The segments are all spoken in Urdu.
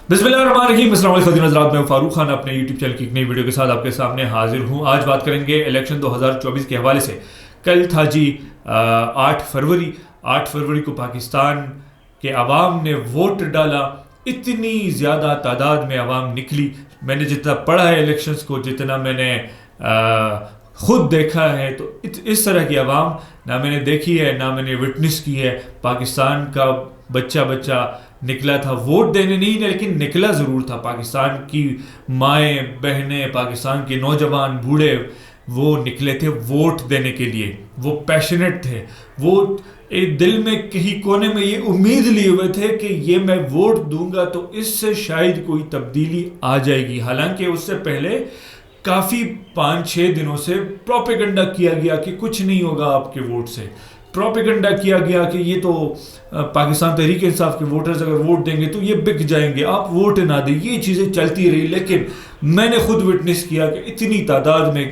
بسم اللہ الرحمن الرحیم. السلام علیکم حضرات, میں فاروق خان اپنے یوٹیوب چینل کی ایک نئی ویڈیو کے ساتھ آپ کے سامنے حاضر ہوں. آج بات کریں گے الیکشن 2024 کے حوالے سے. کل تھا جی 8 فروری کو پاکستان کے عوام نے ووٹ ڈالا. اتنی زیادہ تعداد میں عوام نکلی. میں نے جتنا پڑھا ہے الیکشنز کو, جتنا میں نے خود دیکھا ہے, تو اس طرح کی عوام نہ میں نے دیکھی ہے, نہ میں نے وٹنس کی ہے. پاکستان کا بچہ نکلا تھا ووٹ دینے, نہیں لیکن نکلا ضرور تھا. پاکستان کی مائیں بہنیں, پاکستان کے نوجوان بوڑھے, وہ نکلے تھے ووٹ دینے کے لیے. وہ پیشنیٹ تھے, وہ دل میں کہیں کونے میں یہ امید لیے ہوئے تھے کہ یہ میں ووٹ دوں گا تو اس سے شاید کوئی تبدیلی آ جائے گی. حالانکہ اس سے پہلے کافی 5-6 دنوں سے پروپیگنڈا کیا گیا کہ کچھ نہیں ہوگا آپ کے ووٹ سے. پروپیگنڈا کیا گیا کہ یہ تو پاکستان تحریک انصاف کے ووٹرز اگر ووٹ دیں گے تو یہ بک جائیں گے, آپ ووٹ نہ دیں. یہ چیزیں چلتی رہی, لیکن میں نے خود وٹنس کیا کہ اتنی تعداد میں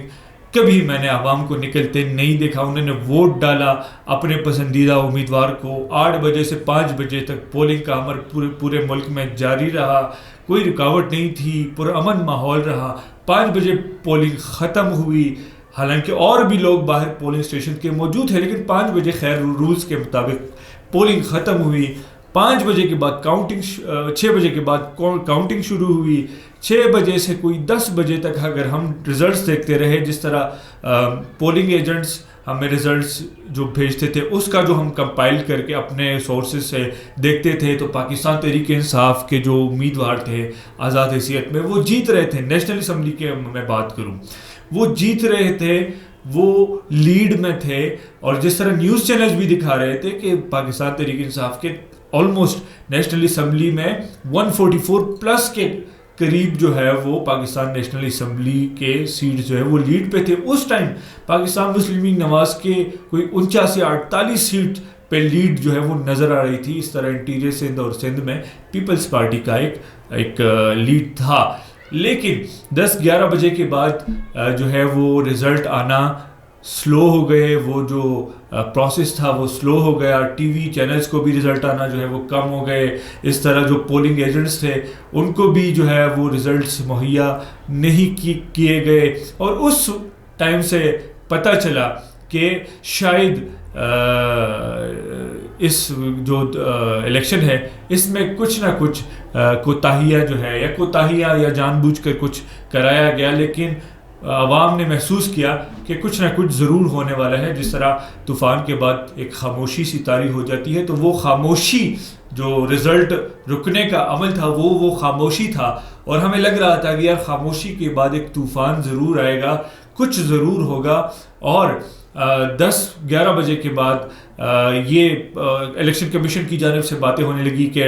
کبھی میں نے عوام کو نکلتے نہیں دیکھا. انہوں نے ووٹ ڈالا اپنے پسندیدہ امیدوار کو. 8 بجے سے 5 بجے تک پولنگ کا عمل پورے ملک میں جاری رہا. کوئی رکاوٹ نہیں تھی, پرامن ماحول رہا. 5 بجے پولنگ ختم ہوئی. حالانکہ اور بھی لوگ باہر پولنگ اسٹیشن کے موجود ہیں, لیکن 5 بجے خیر رولز کے مطابق پولنگ ختم ہوئی. 5 بجے کے بعد کاؤنٹنگ, 6 بجے کے بعد کاؤنٹنگ شروع ہوئی. 6 بجے سے کوئی 10 بجے تک اگر ہم ریزلٹس دیکھتے رہے, جس طرح پولنگ ایجنٹس ہمیں ریزلٹس جو بھیجتے تھے اس کا جو ہم کمپائل کر کے اپنے سورسز سے دیکھتے تھے, تو پاکستان تحریک انصاف کے جو امیدوار تھے آزاد حیثیت میں, وہ جیت رہے تھے. نیشنل اسمبلی کے میں بات کروں, وہ جیت رہے تھے, وہ لیڈ میں تھے. اور جس طرح نیوز چینلز بھی دکھا رہے تھے کہ پاکستان تحریک انصاف کے آلموسٹ نیشنل اسمبلی میں 144+ کے قریب جو ہے وہ پاکستان نیشنل اسمبلی کے سیٹ جو ہے وہ لیڈ پہ تھے. اس ٹائم پاکستان مسلم لیگ نواز کے کوئی 49 یا 48 سیٹ پہ لیڈ جو ہے وہ نظر آ رہی تھی. اس طرح انٹیریئر سندھ اور سندھ میں پیپلز پارٹی کا ایک لیڈ تھا. لیکن 10-11 بجے کے بعد جو ہے وہ رزلٹ آنا سلو ہو گئے. وہ جو پروسیس تھا وہ سلو ہو گیا. ٹی وی چینلز کو بھی رزلٹ آنا جو ہے وہ کم ہو گئے. اس طرح جو پولنگ ایجنٹس تھے ان کو بھی جو ہے وہ رزلٹس مہیا نہیں کیے گئے. اور اس ٹائم سے پتہ چلا کہ شاید اس جو الیکشن ہے اس میں کچھ نہ کچھ کوتاہیاں جو ہے, یا کوتاہیاں یا جان بوجھ کر کچھ کرایا گیا. لیکن عوام نے محسوس کیا کہ کچھ نہ کچھ ضرور ہونے والا ہے. جس طرح طوفان کے بعد ایک خاموشی سی طاری ہو جاتی ہے, تو وہ خاموشی جو رزلٹ رکنے کا عمل تھا وہ خاموشی تھا. اور ہمیں لگ رہا تھا کہ یار خاموشی کے بعد ایک طوفان ضرور آئے گا, کچھ ضرور ہوگا. اور 10-11 بجے کے بعد یہ الیکشن کمیشن کی جانب سے باتیں ہونے لگی کہ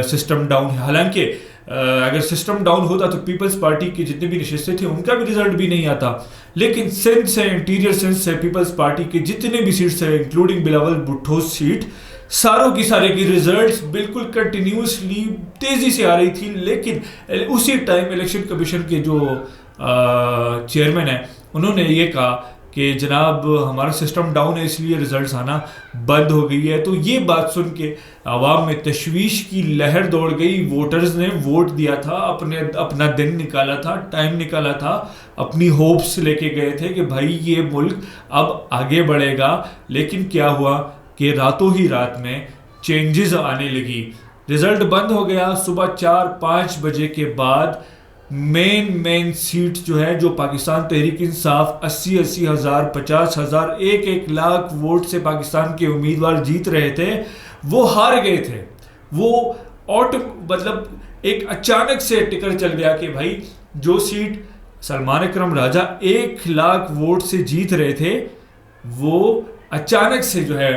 سسٹم ڈاؤن ہے. حالانکہ اگر سسٹم ڈاؤن ہوتا تو پیپلز پارٹی کی جتنے بھی نشستیں تھے ان کا بھی رزلٹ بھی نہیں آتا. لیکن سندھ سے, انٹیریئر سندھ سے پیپلز پارٹی کے جتنے بھی سیٹس ہیں انکلوڈنگ بلاول بھٹو سیٹ, ساروں کی سارے کی ریزلٹس بالکل کنٹینیوسلی تیزی سے آ رہی تھی. لیکن اسی ٹائم الیکشن کمیشن کے جو چیئرمین ہیں انہوں نے یہ کہا کہ جناب ہمارا سسٹم ڈاؤن ہے اس لیے ریزلٹس آنا بند ہو گئی ہے. تو یہ بات سن کے عوام میں تشویش کی لہر دوڑ گئی. ووٹرز نے ووٹ دیا تھا, اپنا دن نکالا تھا, ٹائم نکالا تھا, اپنی ہوپس لے کے گئے تھے کہ بھائی یہ ملک اب آگے بڑھے گا. لیکن کیا ہوا کہ راتوں ہی رات میں چینجز آنے لگی. رزلٹ بند ہو گیا. صبح 4-5 بجے کے بعد مین سیٹ جو ہے جو پاکستان تحریک انصاف 80 ہزار 50 ہزار 1 لاکھ ووٹ سے پاکستان کے امیدوار جیت رہے تھے, وہ ہار گئے تھے. وہ مطلب ایک اچانک سے ٹکر چل گیا کہ بھائی جو سیٹ سلمان اکرم راجہ 1 لاکھ ووٹ سے جیت رہے تھے وہ اچانک سے جو ہے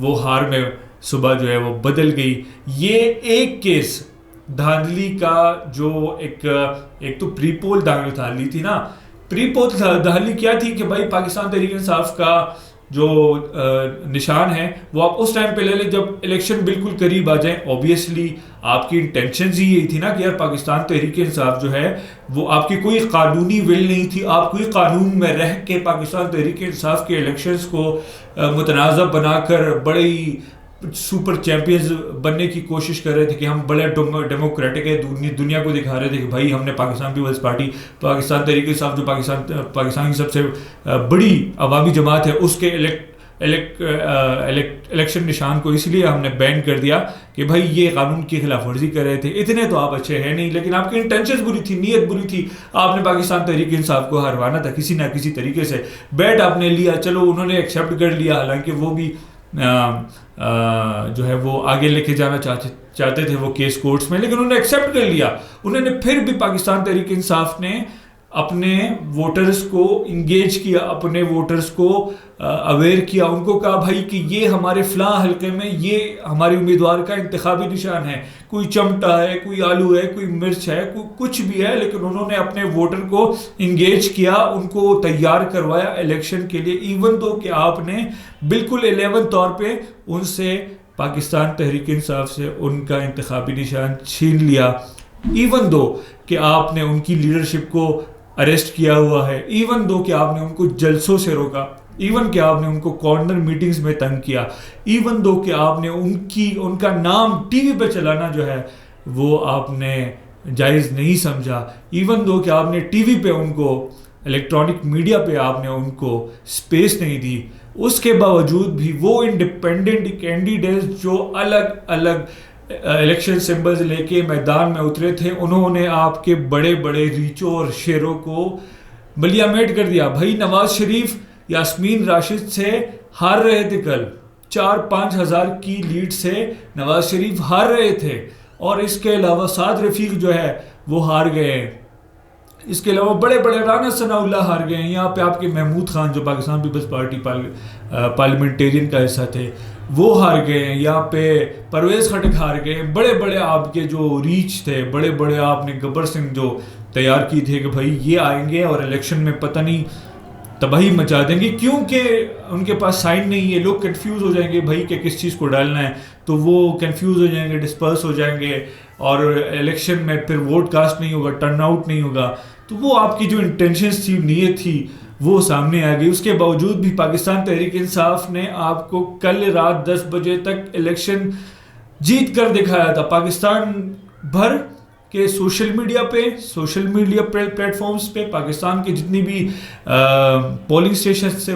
وہ ہار میں صبح جو ہے وہ بدل گئی. یہ ایک کیس دھاندلی کا جو ایک تو پری پول دھاندلی تھی نا. پری پول دھاندلی کیا تھی کہ بھائی پاکستان تحریک انصاف کا جو نشان ہے وہ آپ اس ٹائم پہ لے لیں جب الیکشن بالکل قریب آ جائیں. اوبیسلی آپ کی انٹینشنز ہی یہی تھی نا کہ یار پاکستان تحریک انصاف جو ہے وہ آپ کی کوئی قانونی ول نہیں تھی. آپ کوئی قانون میں رہ کے پاکستان تحریک انصاف کے الیکشنز کو متنازع بنا کر بڑی سپر چیمپئنز بننے کی کوشش کر رہے تھے کہ ہم بڑے ڈیموکریٹک ہے، دنیا کو دکھا رہے تھے کہ بھائی ہم نے پاکستان پیپلز پارٹی، پاکستان تحریک انصاف جو پاکستان کی سب سے بڑی عوامی جماعت ہے، اس کے الیکشن نشان کو اس لیے ہم نے بین کر دیا کہ بھائی یہ قانون کی خلاف ورزی کر رہے تھے. اتنے تو آپ اچھے ہیں نہیں، لیکن آپ کی انٹینشنز بری تھی، نیت بری تھی. آپ نے پاکستان تحریک انصاف کو ہروانا تھا کسی نہ کسی طریقے سے. بیٹ آپ نے لیا، چلو انہوں نے ایکسیپٹ کر لیا، حالانکہ وہ بھی جو ہے وہ آگے لے کے جانا چاہتے تھے وہ کیس کورٹس میں، لیکن انہوں نے ایکسیپٹ کر لیا. انہوں نے پھر بھی پاکستان تحریک انصاف نے اپنے ووٹرز کو انگیج کیا، اپنے ووٹرز کو اویئر کیا، ان کو کہا بھائی کہ یہ ہمارے فلاں حلقے میں یہ ہمارے امیدوار کا انتخابی نشان ہے، کوئی چمٹا ہے، کوئی آلو ہے، کوئی مرچ ہے، کوئی کچھ بھی ہے، لیکن انہوں نے اپنے ووٹر کو انگیج کیا، ان کو تیار کروایا الیکشن کے لیے. ایون دو کہ آپ نے بالکل 11 طور پہ ان سے پاکستان تحریک انصاف سے ان کا انتخابی نشان چھین لیا، ایون دو کہ آپ نے ان کی لیڈرشپ کو اریسٹ کیا ہوا ہے، ایون دو کہ آپ نے ان کو جلسوں سے روکا، ایون کہ آپ نے ان کو کارنر میٹنگز میں تنگ کیا، ایون دو کہ آپ نے ان کا نام ٹی وی پہ چلانا جو ہے وہ آپ نے جائز نہیں سمجھا، ایون دو کہ آپ نے ٹی وی پہ ان کو، الیکٹرانک میڈیا پہ آپ نے ان کو سپیس نہیں دی. اس کے باوجود بھی وہ انڈیپینڈنٹ کینڈیڈیٹس جو الگ الگ الیکشن سمبلز لے کے میدان میں اترے تھے، انہوں نے آپ کے بڑے بڑے ریچوں اور شیروں کو بلیا میٹ کر دیا. بھائی نواز شریف یاسمین راشد سے ہار رہے تھے، کل 4-5 ہزار کی لیڈ سے نواز شریف ہار رہے تھے، اور اس کے علاوہ سعد رفیق جو ہے وہ ہار گئے ہیں. اس کے علاوہ بڑے بڑے رانا ثناء اللہ ہار گئے ہیں. یہاں پہ آپ کے محمود خان جو پاکستان پیپلز پارٹی پارلیمنٹیرین کا حصہ تھے وہ ہار گئے ہیں. یہاں پہ پرویز خٹک ہار گئے ہیں. بڑے بڑے آپ کے جو ریچ تھے، بڑے بڑے آپ نے گبر سنگھ جو تیار کی تھے کہ بھائی یہ آئیں گے اور الیکشن میں پتہ نہیں تباہی مچا دیں گے، کیونکہ ان کے پاس سائن نہیں ہے. لوگ کنفیوز ہو جائیں گے بھائی کہ کس چیز کو ڈالنا ہے، تو وہ کنفیوز ہو جائیں گے، ڈسپرس ہو جائیں گے، اور الیکشن میں پھر ووٹ کاسٹ نہیں ہوگا، ٹرن آؤٹ نہیں ہوگا. تو وہ آپ کی جو انٹینشنز تھی، نیت تھی، وہ سامنے آ گئی. اس کے باوجود بھی پاکستان تحریک انصاف نے آپ کو کل رات 10 بجے تک الیکشن جیت کر دکھایا تھا. پاکستان بھر کہ سوشل میڈیا پلیٹ فارمز پہ پاکستان کے جتنی بھی پولنگ اسٹیشنز تھے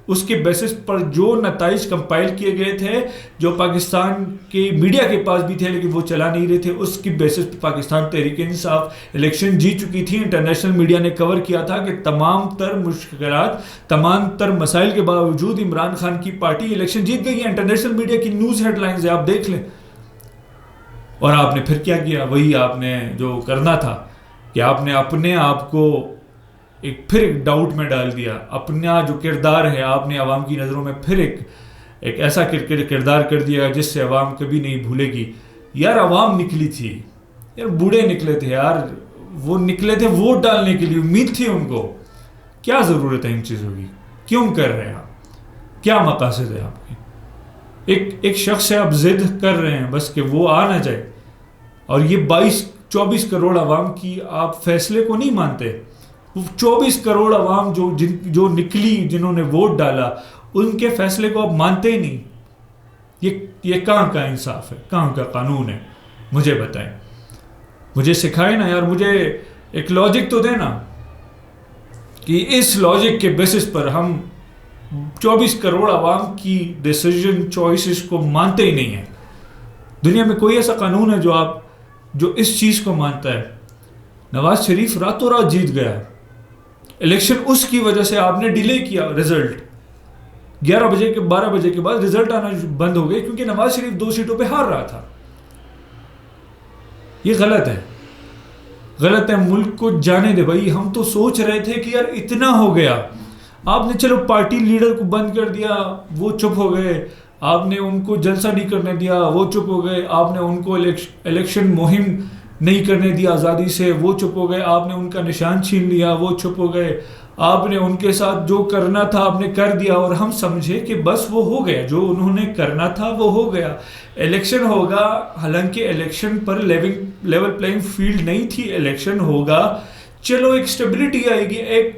اس کے بیسس پر جو نتائج کمپائل کیے گئے تھے، جو پاکستان کے میڈیا کے پاس بھی تھے لیکن وہ چلا نہیں رہے تھے، اس کی بیسس پہ پاکستان تحریک انصاف الیکشن جیت چکی تھی. انٹرنیشنل میڈیا نے کور کیا تھا کہ تمام تر مشکلات، تمام تر مسائل کے باوجود عمران خان کی پارٹی الیکشن جیت گئی ہے. انٹرنیشنل میڈیا کی نیوز ہیڈ لائنز ہے، آپ دیکھ لیں. اور آپ نے پھر کیا کیا؟ وہی آپ نے جو کرنا تھا کہ آپ نے اپنے آپ کو پھر ایک ڈاؤٹ میں ڈال دیا. اپنا جو کردار ہے آپ نے عوام کی نظروں میں پھر ایک ایسا کردار کر دیا جس سے عوام کبھی نہیں بھولے گی. یار عوام نکلی تھی، یار بوڑھے نکلے تھے، یار وہ نکلے تھے ووٹ ڈالنے کے لیے، امید تھی ان کو. کیا ضرورت ہے ان چیزوں کی؟ کیوں کر رہے ہیں آپ؟ کیا مقاصد ہے آپ کے؟ ایک شخص سے آپ ضد کر رہے ہیں بس کہ وہ آ نہ جائے، اور یہ 22-24 کروڑ عوام کی آپ فیصلے کو نہیں مانتے. 24 کروڑ عوام جو نکلی، جنہوں نے ووٹ ڈالا، ان کے فیصلے کو آپ مانتے ہی نہیں. یہ کہاں کا انصاف ہے؟ کہاں کا قانون ہے؟ مجھے بتائیں، مجھے سکھائیں نا یار، مجھے ایک لاجک تو دیں نا کہ اس لاجک کے بیسس پر ہم 24 کروڑ عوام کی ڈیسیجن چوائسز کو مانتے ہی نہیں ہیں. دنیا میں کوئی ایسا قانون ہے جو اس چیز کو مانتا ہے؟ نواز شریف راتوں رات جیت گیا الیکشن، اس کی وجہ سے آپ نے ڈیلے کیا رزلٹ. 12 بجے کے بعد رزلٹ آنا بند ہو گئے کیونکہ نواز شریف 2 سیٹوں پہ ہار رہا تھا. یہ غلط ہے. ملک کو جانے دے بھائی. ہم تو سوچ رہے تھے کہ یار اتنا ہو گیا، آپ نے چلو پارٹی لیڈر کو بند کر دیا، وہ چپ ہو گئے. آپ نے ان کو جلسہ نہیں کرنے دیا، وہ چپ ہو گئے. آپ نے ان کو الیکشن مہم نہیں کرنے دیا آزادی سے، وہ چپ ہو گئے. آپ نے ان کا نشان چھین لیا، وہ چپ ہو گئے. آپ نے ان کے ساتھ جو کرنا تھا آپ نے کر دیا، اور ہم سمجھے کہ بس وہ ہو گیا، جو انہوں نے کرنا تھا وہ ہو گیا. الیکشن ہوگا، حالانکہ الیکشن پر لیول پلینگ فیلڈ نہیں تھی. الیکشن ہوگا، چلو ایک سٹیبلٹی آئے گی، ایک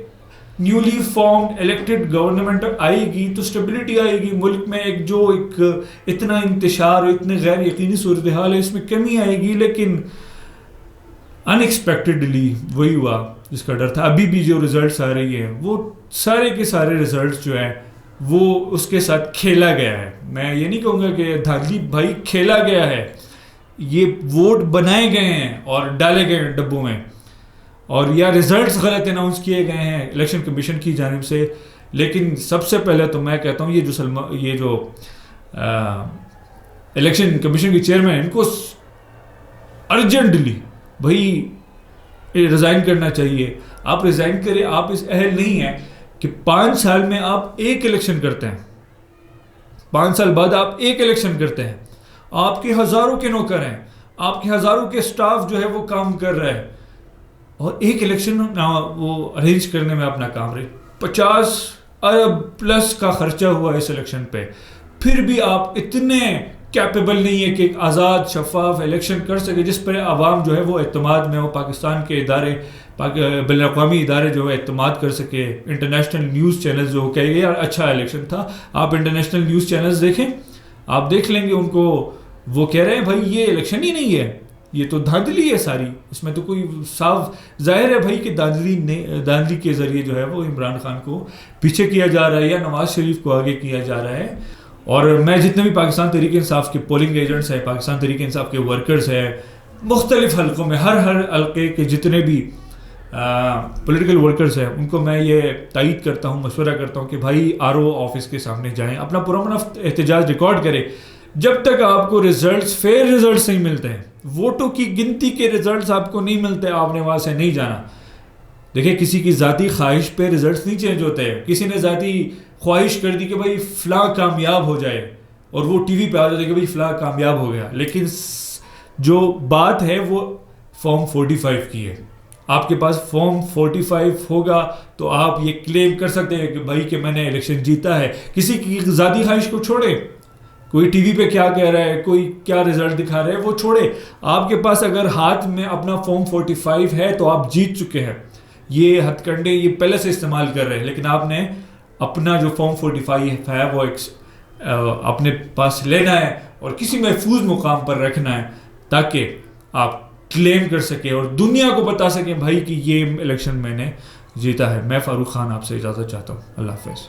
نیولی فارمڈ الیکٹڈ گورنمنٹ آئے گی تو اسٹیبلٹی آئے گی ملک میں. ایک اتنا انتشار اور اتنے غیر یقینی صورتحال ہے اس میں کمی آئے گی, لیکن ان ایکسپیکٹڈلی وہی ہوا جس کا ڈر تھا. ابھی بھی جو ریزلٹس آ رہی ہیں وہ سارے کے سارے ریزلٹس جو ہیں وہ اس کے ساتھ کھیلا گیا ہے. میں یہ نہیں کہوں گا کہ دھاندلی بھائی, کھیلا گیا ہے. یہ ووٹ بنائے گئے ہیں اور ڈالے گئے ہیں ڈبوں میں, اور یا ریزلٹس غلط اناؤنس کیے گئے ہیں الیکشن کمیشن کی جانب سے. لیکن سب سے پہلے تو میں کہتا ہوں یہ جو الیکشن کمیشن کے چیئرمین ہیں ان کو ارجنٹلی بھائی ریزائن کرنا چاہیے. آپ ریزائن کریں, آپ اس اہل نہیں ہیں کہ 5 سال میں آپ ایک الیکشن کرتے ہیں, 5 سال بعد آپ ایک الیکشن کرتے ہیں. آپ کے ہزاروں کے نوکر ہیں, آپ کے ہزاروں کے سٹاف جو ہے وہ کام کر رہا ہے, اور ایک الیکشن وہ ارینج کرنے میں اپنا کام رہے. 50 ارب پلس کا خرچہ ہوا اس الیکشن پہ, پھر بھی آپ اتنے کیپیبل نہیں ہے کہ ایک آزاد شفاف الیکشن کر سکے جس پر عوام جو ہے وہ اعتماد میں ہو, پاکستان کے ادارے بین الاقوامی ادارے جو ہے اعتماد کر سکے, انٹرنیشنل نیوز چینلز جو کہے گے یار اچھا الیکشن تھا. آپ انٹرنیشنل نیوز چینلز دیکھیں, آپ دیکھ لیں گے ان کو وہ کہہ رہے ہیں بھائی یہ الیکشن ہی نہیں ہے, یہ تو دھاندلی ہے ساری. اس میں تو کوئی صاف ظاہر ہے بھائی کہ دھاندلی کے ذریعے جو ہے وہ عمران خان کو پیچھے کیا جا رہا ہے یا نواز شریف کو آگے کیا جا رہا ہے. اور میں جتنے بھی پاکستان تحریک انصاف کے پولنگ ایجنٹس ہیں, پاکستان تحریک انصاف کے ورکرز ہیں, مختلف حلقوں میں ہر حلقے کے جتنے بھی پولیٹیکل ورکرز ہیں, ان کو میں یہ تائید کرتا ہوں, مشورہ کرتا ہوں کہ بھائی RO آفس کے سامنے جائیں, اپنا پرامن احتجاج ریکارڈ کریں. جب تک آپ کو فیئر ریزلٹس نہیں ملتے ہیں, ووٹوں کی گنتی کے ریزلٹس آپ کو نہیں ملتے, آپ نے وہاں سے نہیں جانا. دیکھیں کسی کی ذاتی خواہش پہ ریزلٹس نہیں چینج ہوتے ہیں. کسی نے ذاتی خواہش کر دی کہ بھائی فلاں کامیاب ہو جائے اور وہ ٹی وی پہ آ جاتے کہ بھائی فلاں کامیاب ہو گیا, لیکن جو بات ہے وہ فارم 45 کی ہے. آپ کے پاس فارم 45 ہوگا تو آپ یہ کلیم کر سکتے ہیں کہ بھائی کہ میں نے الیکشن جیتا ہے. کسی کی ذاتی خواہش کو چھوڑے, کوئی ٹی وی پہ کیا کہہ رہا ہے, کوئی کیا رزلٹ دکھا رہا ہے وہ چھوڑے. آپ کے پاس اگر ہاتھ میں اپنا فارم 45 ہے تو آپ جیت چکے ہیں. یہ ہتھ کنڈے یہ پہلے سے استعمال کر رہے ہیں, لیکن آپ نے اپنا جو فارم 45 ہے وہ اپنے پاس لینا ہے اور کسی محفوظ مقام پر رکھنا ہے تاکہ آپ کلیم کر سکیں اور دنیا کو بتا سکیں بھائی کہ یہ الیکشن میں نے جیتا ہے. میں فاروق خان آپ سے اجازت چاہتا ہوں. اللہ حافظ.